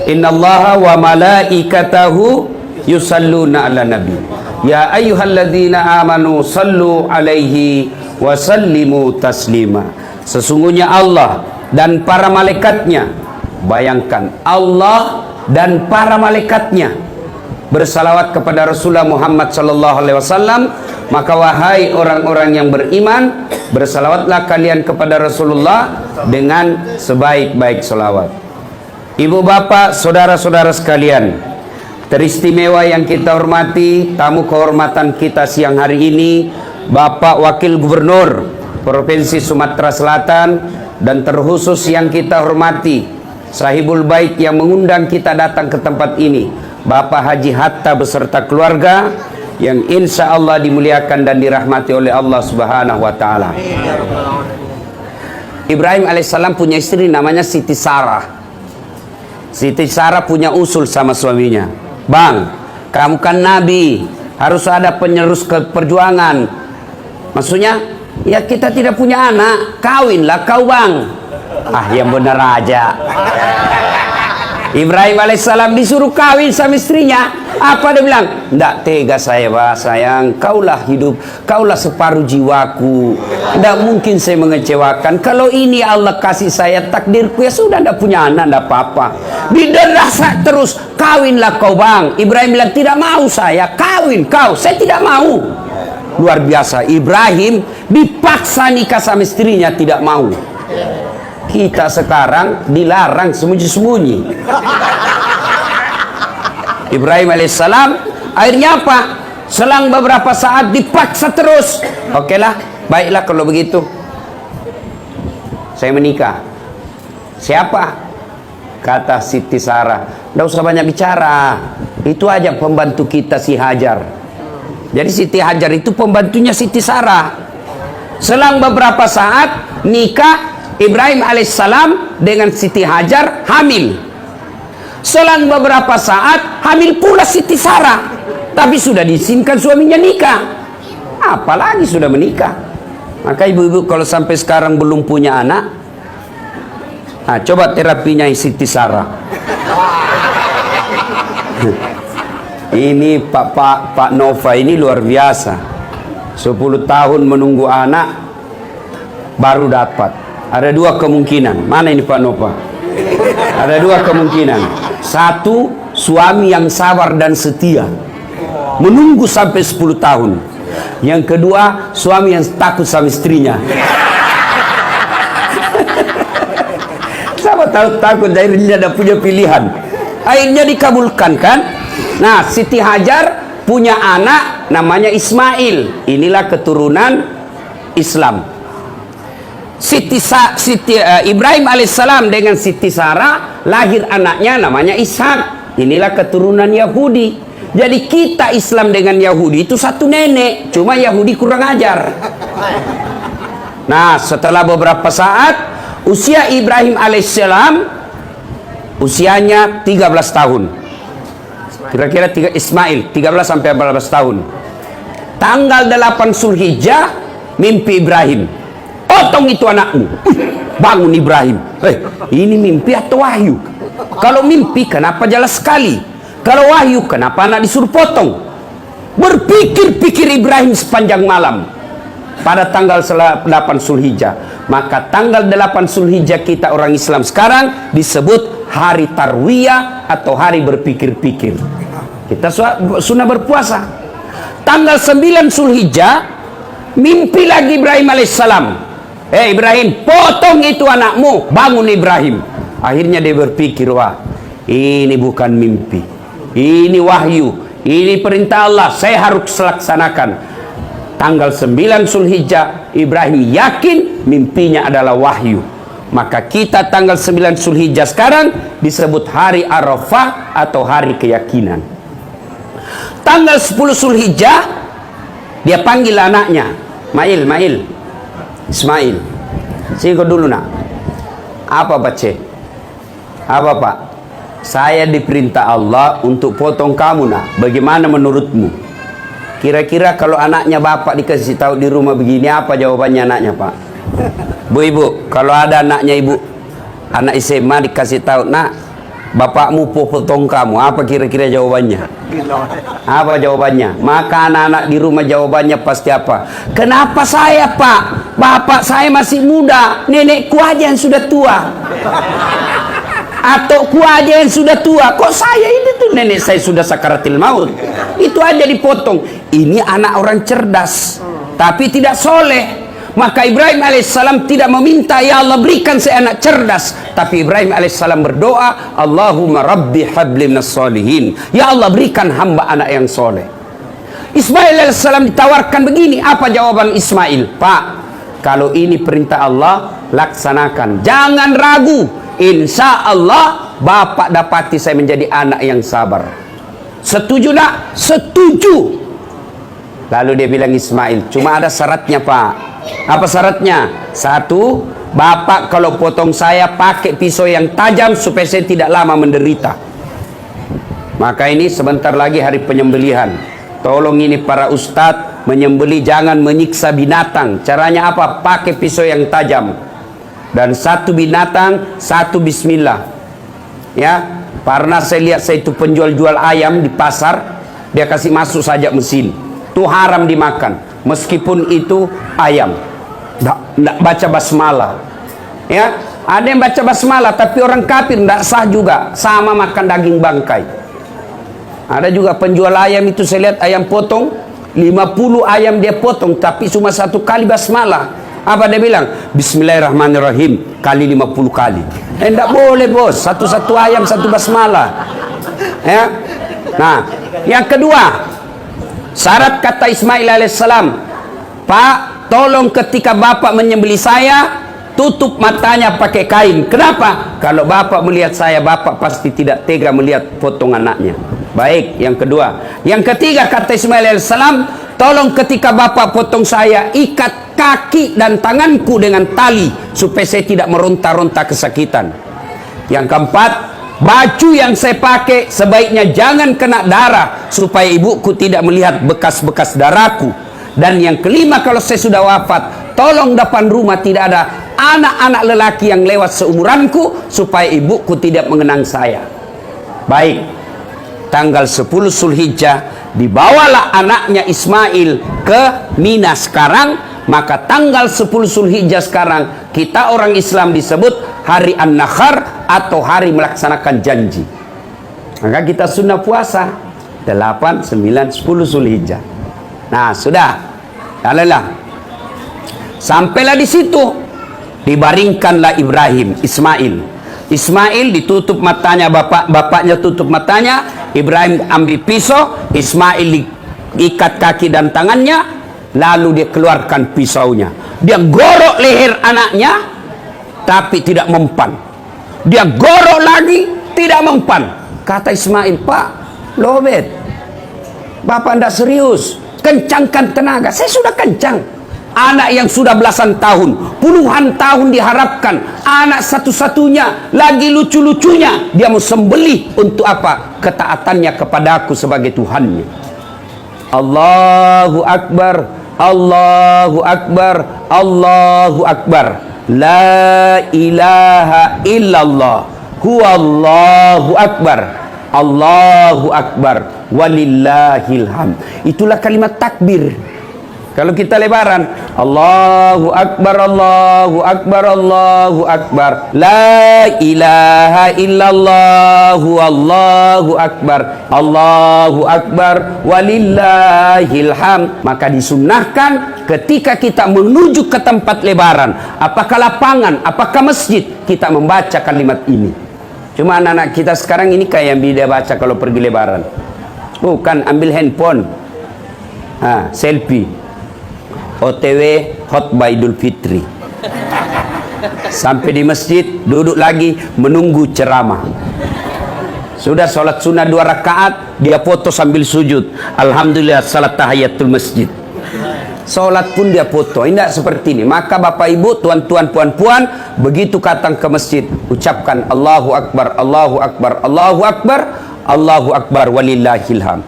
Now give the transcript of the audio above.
Innallaha wa malaikatahu yusalluna ala nabi. Ya ayyuhalladzina amanu sallu alaihi wa sallimu taslima. Sesungguhnya Allah dan para malaikatnya, bayangkan Allah dan para malaikatnya bersalawat kepada Rasulullah Muhammad sallallahu alaihi wasallam, maka wahai orang-orang yang beriman, bersalawatlah kalian kepada Rasulullah dengan sebaik-baik salawat. Ibu bapak, saudara-saudara sekalian, teristimewa yang kita hormati, tamu kehormatan kita siang hari ini, Bapak Wakil Gubernur Provinsi Sumatera Selatan, dan terkhusus yang kita hormati, Sahibul Bait yang mengundang kita datang ke tempat ini, Bapak Haji Hatta beserta keluarga yang insya Allah dimuliakan dan dirahmati oleh Allah Subhanahu wa Ta'ala. Ibrahim alaihissalam punya istri namanya Siti Sarah. Siti Sarah punya usul sama suaminya, Bang, kamu kan nabi, harus ada penerus ke perjuangan. Maksudnya, ya kita tidak punya anak, kawinlah kau bang. Ah, yang benar aja. Ibrahim alaihissalam disuruh kawin sama istrinya. Apa dia bilang? Nggak tega saya, bah, sayang. Kaulah hidup, kaulah separuh jiwaku. Nggak mungkin saya mengecewakan. Kalau ini Allah kasih saya takdirku, ya sudah, nggak punya anak, nggak apa-apa. Diderasa terus, kawinlah kau bang. Ibrahim bilang, tidak mau saya. Kawin kau, saya tidak mau. Luar biasa, Ibrahim dipaksa nikah sama istrinya, tidak mau. Kita sekarang dilarang sembunyi-sembunyi. Ibrahim alaihissalam akhirnya apa? Selang beberapa saat dipaksa terus. Oke lah, baiklah kalau begitu, saya menikah. Siapa? Kata Siti Sarah, nggak usah banyak bicara, itu aja pembantu kita si Hajar. Jadi Siti Hajar itu pembantunya Siti Sarah. Selang beberapa saat nikah, Ibrahim alaihissalam dengan Siti Hajar hamil. Selang beberapa saat hamil pula Siti Sarah, tapi sudah diizinkan suaminya nikah, apalagi sudah menikah. Maka ibu-ibu kalau sampai sekarang belum punya anak, nah, coba terapinya Siti Sarah. Ini Pak Nova ini luar biasa, 10 tahun menunggu anak baru dapat. Ada dua kemungkinan. Mana ini Pak Nova? Ada dua kemungkinan. Satu, suami yang sabar dan setia, menunggu sampai 10 tahun. Yang kedua, suami yang takut sama istrinya. Sama takut, akhirnya ada punya pilihan. Akhirnya dikabulkan kan? Nah, Siti Hajar punya anak namanya Ismail. Inilah keturunan Islam. Ibrahim alaihissalam dengan Siti Sarah lahir anaknya namanya Ishak. Inilah keturunan Yahudi. Jadi kita Islam dengan Yahudi itu satu nenek, cuma Yahudi kurang ajar. Nah, setelah beberapa saat, usia Ibrahim alaihissalam usianya 13 tahun. Kira-kira Ismail 13 sampai 14 tahun. Tanggal 8 Zulhijjah, mimpi Ibrahim, potong itu anakmu. Bangun Ibrahim. Ini mimpi atau wahyu? Kalau mimpi kenapa jelas sekali? Kalau wahyu kenapa anak disuruh potong? Berpikir-pikir Ibrahim sepanjang malam. Pada tanggal 8 Zulhijjah. Maka tanggal 8 Zulhijjah kita orang Islam sekarang disebut hari Tarwiyah atau hari berpikir-pikir. Kita sunnah berpuasa. Tanggal 9 Zulhijjah mimpi lagi Ibrahim alaihissalam. Ibrahim, potong itu anakmu. Bangun Ibrahim. Akhirnya dia berpikir, wah, ini bukan mimpi, ini wahyu, ini perintah Allah, saya harus laksanakan. Tanggal 9 Zulhijjah Ibrahim yakin mimpinya adalah wahyu. Maka kita tanggal 9 Zulhijjah sekarang disebut hari Arafah atau hari keyakinan. Tanggal 10 Zulhijjah dia panggil anaknya, Mail, Ismail, sini kau dulu nak. Apa Pak C? Apa Pak? Saya diperintah Allah untuk potong kamu nak. Bagaimana menurutmu? Kira-kira kalau anaknya bapak dikasih tahu di rumah begini, apa jawabannya anaknya Pak? Bu ibu, kalau ada anaknya ibu, anak SMA dikasih tahu, nak, bapakmu potong kamu. Apa kira-kira jawabannya? Apa jawabannya? Maka anak-anak di rumah jawabannya pasti apa? Kenapa saya, Pak? Bapak saya masih muda, nenekku aja yang sudah tua. Atau ku aja yang sudah tua. Kok saya ini tuh nenek saya sudah sakaratil maut. Itu aja dipotong. Ini anak orang cerdas, tapi tidak soleh. Maka Ibrahim alaihissalam tidak meminta, ya Allah berikan saya anak cerdas. Tapi Ibrahim alaihissalam berdoa, Allahumma rabbi habli minas solihin. Ya Allah berikan hamba anak yang soleh. Ismail alaihissalam ditawarkan begini. Apa jawaban Ismail? Pak, kalau ini perintah Allah, laksanakan. Jangan ragu. Insya Allah bapak dapati saya menjadi anak yang sabar. Setuju nak? Setuju. Lalu dia bilang Ismail, cuma ada syaratnya Pak. Apa syaratnya? Satu, bapak kalau potong saya pakai pisau yang tajam supaya saya tidak lama menderita. Maka ini sebentar lagi hari penyembelihan. Tolong ini para ustadz, menyembelih jangan menyiksa binatang. Caranya apa? Pakai pisau yang tajam. Dan satu binatang, satu bismillah. Ya, karena saya lihat saya itu penjual-jual ayam di pasar, dia kasih masuk saja mesin. Itu haram dimakan, meskipun itu ayam. Nggak baca basmalah. Ya, ada yang baca basmalah, tapi orang kafir nggak sah juga, sama makan daging bangkai. Ada juga penjual ayam itu saya lihat ayam potong, 50 ayam dia potong, tapi cuma satu kali basmalah. Apa dia bilang? Bismillahirrahmanirrahim kali 50 kali. Enggak boleh bos, satu-satu ayam satu basmalah. Ya. Nah, yang kedua, syarat kata Ismail alaihissalam, Pak, tolong ketika bapak menyembelih saya, tutup matanya pakai kain. Kenapa? Kalau bapak melihat saya, bapak pasti tidak tega melihat potong anaknya. Baik, yang kedua. Yang ketiga kata Ismail alaihissalam, tolong ketika bapak potong saya, ikat kaki dan tanganku dengan tali supaya saya tidak meronta-ronta kesakitan. Yang keempat, baju yang saya pakai sebaiknya jangan kena darah supaya ibuku tidak melihat bekas-bekas darahku. Dan yang kelima, kalau saya sudah wafat, tolong depan rumah tidak ada anak-anak lelaki yang lewat seumuranku supaya ibuku tidak mengenang saya. Baik, tanggal 10 Zulhijjah dibawalah anaknya Ismail ke Mina sekarang. Maka tanggal 10 Zulhijjah sekarang kita orang Islam disebut hari An-Nakhar atau hari melaksanakan janji. Maka kita sunnah puasa 8, 9, 10 Zulhijjah. Nah sudah, alhamdulillah. Sampailah di situ, dibaringkanlah Ibrahim, Ismail ditutup matanya, bapaknya tutup matanya. Ibrahim ambil pisau, Ismail ikat kaki dan tangannya. Lalu dia keluarkan pisaunya. Dia gorok leher anaknya, tapi tidak mempan. Dia gorok lagi, tidak mempan. Kata Ismail, Pak, lobet, bapak tidak serius. Kencangkan tenaga. Saya sudah kencang. Anak yang sudah belasan tahun, puluhan tahun diharapkan, anak satu-satunya, lagi lucu-lucunya, dia mau sembelih untuk apa? Ketaatannya kepadaku sebagai Tuhannya. Allahu Akbar, Allahu Akbar, Allahu Akbar. La ilaha illallah, huwallahu akbar, Allahu Akbar, walillahil hamd. Itulah kalimat takbir. Kalau kita lebaran, Allahu Akbar, Allahu Akbar, Allahu Akbar, la ilaha illallah, Allahu Akbar, Allahu Akbar, walillahil hamd. Maka disunnahkan ketika kita menuju ke tempat lebaran, apakah lapangan, apakah masjid, kita membaca kalimat ini. Cuma anak-anak kita sekarang ini kayak yang dia baca kalau pergi lebaran. Bukan ambil handphone, selfie. OTW khutbah Idul Fitri. Sampai di masjid duduk lagi menunggu ceramah. Sudah sholat sunnah 2 rakaat, dia foto sambil sujud. Alhamdulillah salat tahiyatul masjid. Sholat pun dia foto. Tidak seperti ini. Maka bapak ibu, tuan-tuan, puan-puan, begitu datang ke masjid, ucapkan Allahu Akbar, Allahu Akbar, Allahu Akbar, Allahu Akbar, walillahil hamd.